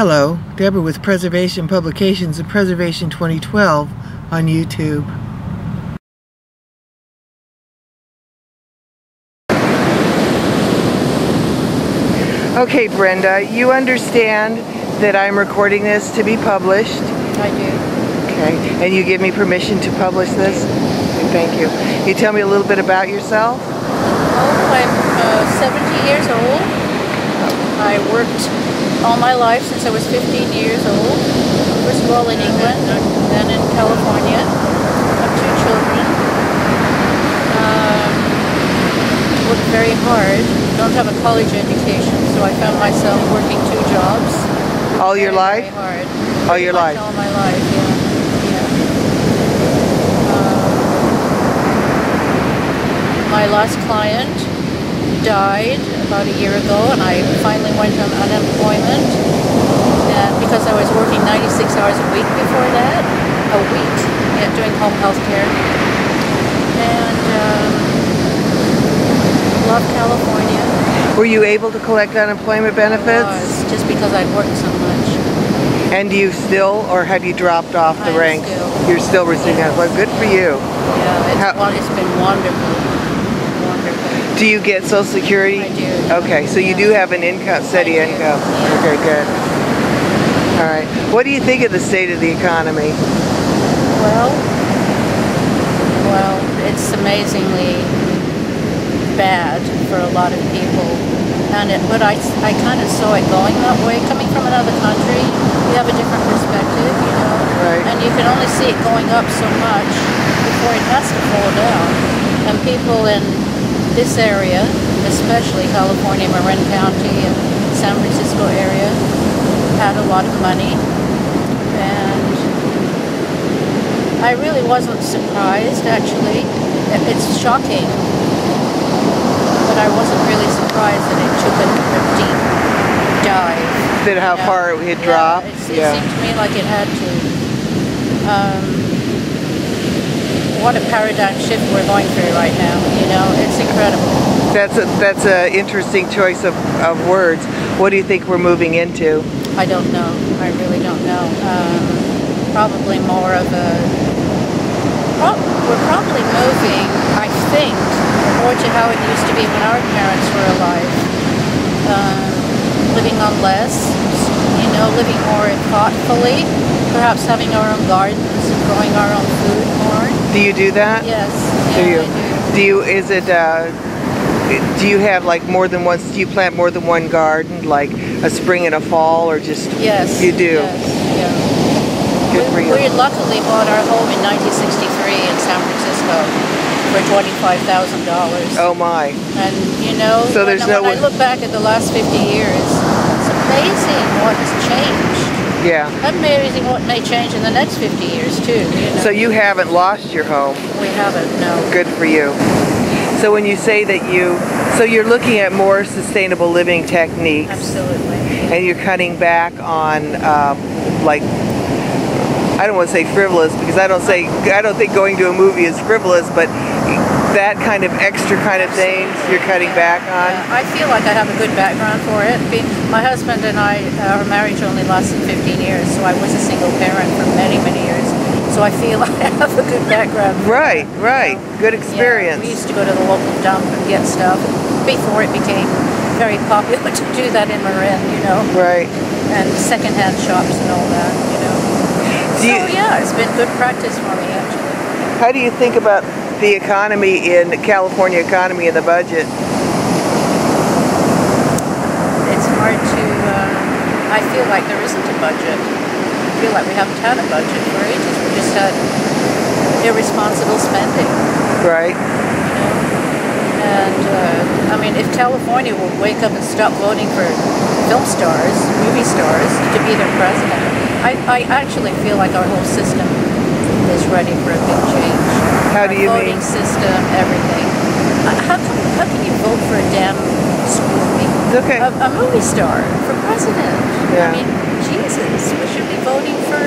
Hello, Deborah with Preservation Publications and Preservation 2012 on YouTube. Okay, Brenda, you understand that I'm recording this to be published? I do. Okay, and you give me permission to publish this? Thank you. Can you tell me a little bit about yourself? Oh, I'm 70 years old. I worked all my life since I was 15 years old. First of all in England, then in California. I have 2 children. Worked very hard. Don't have a college education, so I found myself working 2 jobs. All your life? Very hard. All your life? All my life, yeah. My last client died about a year ago, and I finally went on unemployment. And because I was working 96 hours a week before that, doing home health care. And love California. Were you able to collect unemployment benefits? I was, just because I'd worked so much. And do you still, or have you dropped off the ranks? Still. You're still receiving unemployment. Good for you. Yeah, it's been wonderful. Do you get Social Security? I do. Okay, so you do have an income, steady income. Yeah. Okay, good. All right. What do you think of the state of the economy? Well, it's amazingly bad for a lot of people. But I kind of saw it going that way. Coming from another country, you have a different perspective, you know. Right. And you can only see it going up so much before it has to fall down. And people in this area, especially California, Marin County and San Francisco area, had a lot of money, and I really wasn't surprised, actually. It's shocking, but I wasn't really surprised that it took a deep dive. That how far it had dropped? It seemed to me like it had to. What a paradigm shift we're going through right now, you know, it's incredible. That's an interesting choice of words. What do you think we're moving into? I don't know. I really don't know. Probably more of a... we're probably moving, I think, more to how it used to be when our parents were alive. Living on less, you know, living more thoughtfully, perhaps having our own gardens, growing our own food more. Do you do that? Yes. Do you? I do. Do you? Is it? Do you have like more than one? Do you plant more than one garden, like a spring and a fall, or just? Yes. You do. Yes. Yeah. Good for you. We luckily bought our home in 1963 in San Francisco for $25,000. Oh my! And you know, so when I look back at the last 50 years, it's amazing what has changed. Yeah. Amazing what may change in the next 50 years too. You know? So you haven't lost your home? We haven't, no. Good for you. So when you say that so you're looking at more sustainable living techniques. Absolutely. And you're cutting back on like, I don't want to say frivolous, because I don't think going to a movie is frivolous, but that kind of extra kind of things you're cutting back on? Yeah, I feel like I have a good background for it. My husband and I, our marriage only lasted 15 years, so I was a single parent for many, many years. So I feel like I have a good background for Right, that, right. You know? Good experience. Yeah, we used to go to the local dump and get stuff before it became very popular to do that in Marin, you know. Right. And secondhand shops and all that, you know. Yeah, it's been good practice for me, actually. How do you think about the economy in the California economy and the budget? It's hard to, I feel like there isn't a budget. I feel like we haven't had a budget for ages. We just had irresponsible spending. Right. You know? And, I mean, if California will wake up and stop voting for film stars, movie stars, to be their president, I actually feel like our whole system is ready for a big change. How do you mean? Voting system, everything. How can you vote for a damn Okay. a movie star for president? Yeah. I mean, Jesus, we should be voting for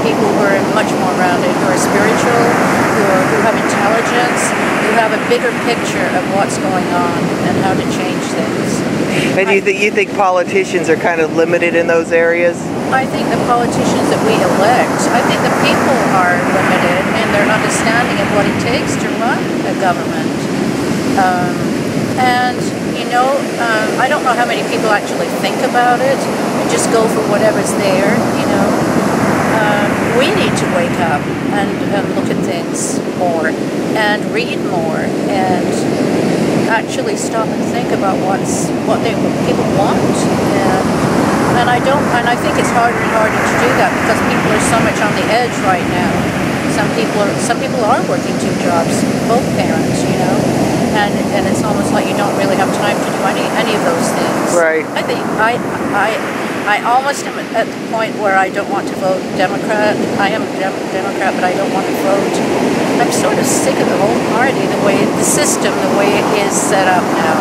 people who are much more rounded, who are spiritual, who have intelligence, who have a bigger picture of what's going on and how to change things. And you think politicians are kind of limited in those areas? I think the politicians that we elect, I think the people are limited in their understanding of what it takes to run a government. I don't know how many people actually think about it and just go for whatever's there. We need to wake up and look at things more and read more and actually stop and think about what people want. And I think it's harder and harder to do that because people are so much on the edge right now. Some people are working 2 jobs, both parents, and it's almost like you don't really have time to do any of those things. Right. I think I almost am at the point where I don't want to vote Democrat. I am a Democrat, but I don't want to vote. I'm sort of sick of the whole party, the system, the way it is set up now.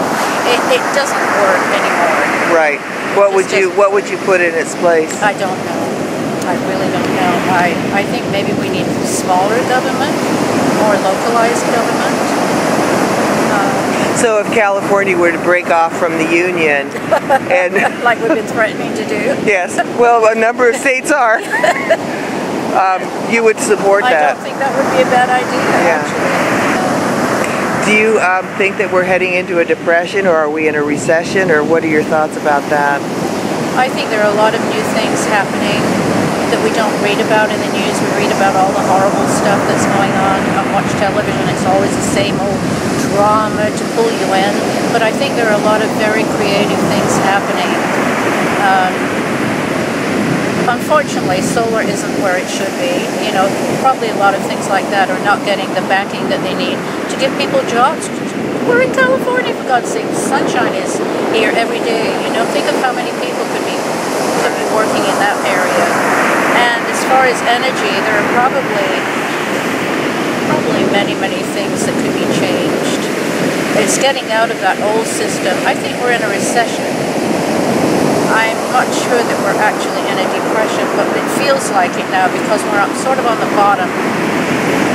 It doesn't work anymore. Right. What would you put in its place? I don't know. I really don't know. I think maybe we need smaller government, more localized government. So if California were to break off from the Union, and like we've been threatening to do. Yes, well, a number of states are. You would support that? I don't think that would be a bad idea. Yeah. Actually. Do you think that we're heading into a depression, or are we in a recession, or what are your thoughts about that? I think there are a lot of new things happening that we don't read about in the news. We read about all the horrible stuff that's going on. Watch television, it's always the same old drama to pull you in. But I think there are a lot of very creative things happening. Unfortunately, solar isn't where it should be. Probably a lot of things like that are not getting the backing that they need to give people jobs. We're in California, for God's sake. Sunshine is here every day. Think of how many people could be working in that area. And as far as energy, there are probably many things that could be changed. It's getting out of that old system. I think we're in a recession. I'm not sure that we're actually in a depression, but it feels like it now because we're sort of on the bottom.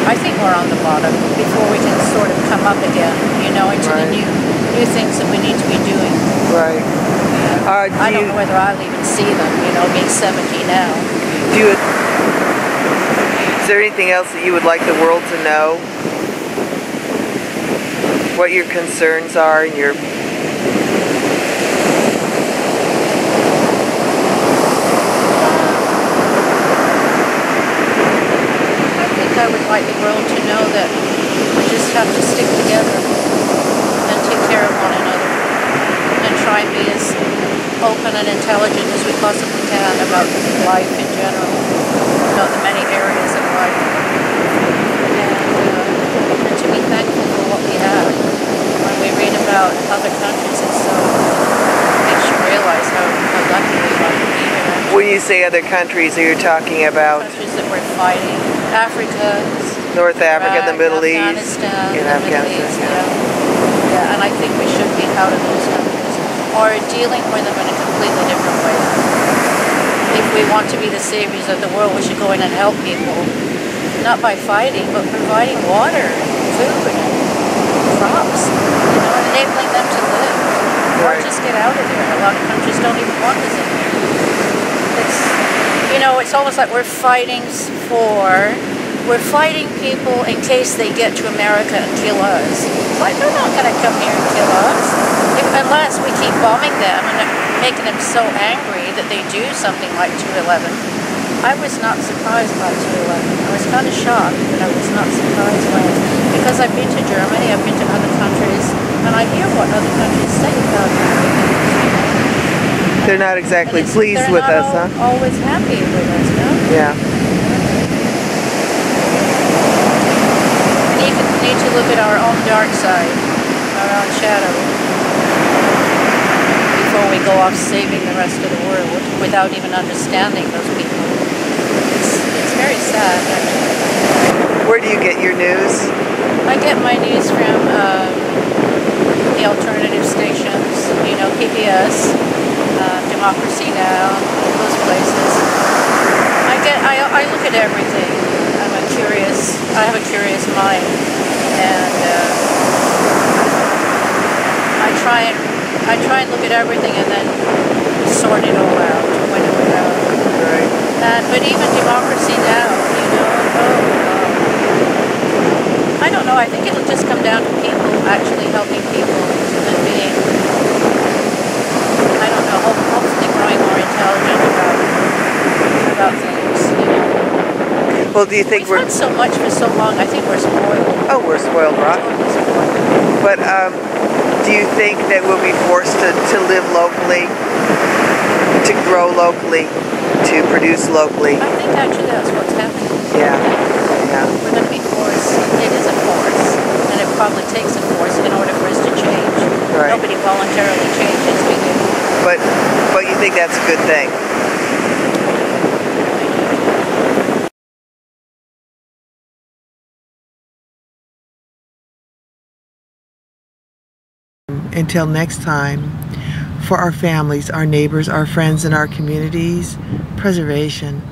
I think we're on the bottom before we can sort of come up again, into the new things that we need to be doing. Right. I don't know whether I'll even see them, being 70 now. Is there anything else that you would like the world to know? What your concerns are and your... I would like the world to know that we just have to stick together and take care of one another and try and be as open and intelligent as we possibly can about life in general, about the many areas of life, and to be thankful for what we have. When we read about other countries, it makes you realize how lucky we are to be here. When you say other countries, are you talking about countries that we're fighting? Africa, North Africa, the Middle East, in Afghanistan. Yeah, and I think we should be out of those countries or dealing with them in a completely different way. If we want to be the saviors of the world, we should go in and help people, not by fighting, but providing water, food, crops, and enabling them to live. Or just get out of there. A lot of countries don't even want us in here. It's almost like we're fighting people in case they get to America and kill us. It's like they're not going to come here and kill us unless we keep bombing them and making them so angry that they do something like 2/11. I was not surprised by 2/11. I was kind of shocked, but I was not surprised by it because I've been to Germany, I've been to other countries, and I hear what other countries say about it. They're not exactly pleased with us, huh? Always happy with us, no? Yeah. We need to look at our own dark side, our own shadow, before we go off saving the rest of the world without even understanding those people. It's very sad, actually. Where do you get your news? I get my news from the alternative stations, PBS. Democracy Now, those places. I look at everything. I have a curious mind, and I try and I try and look at everything and then sort it all out, winnow it out. Right. But even democracy now, you know, I don't know, I think it'll just come down to people actually helping people and being, I don't know, hopefully growing more intelligent about things, you know. Well, do you think We've had so much for so long, I think we're spoiled. Oh, we're spoiled rotten. Totally spoiled. But do you think that we'll be forced to live locally, to grow locally, to produce locally? I think actually that's what's happening. Yeah. Yeah. We're going to be forced. It is a force, and it probably takes a force in order for us to change. Right. Nobody voluntarily changes, we do. But you think that's a good thing? Until next time, for our families, our neighbors, our friends, and our communities, preservation.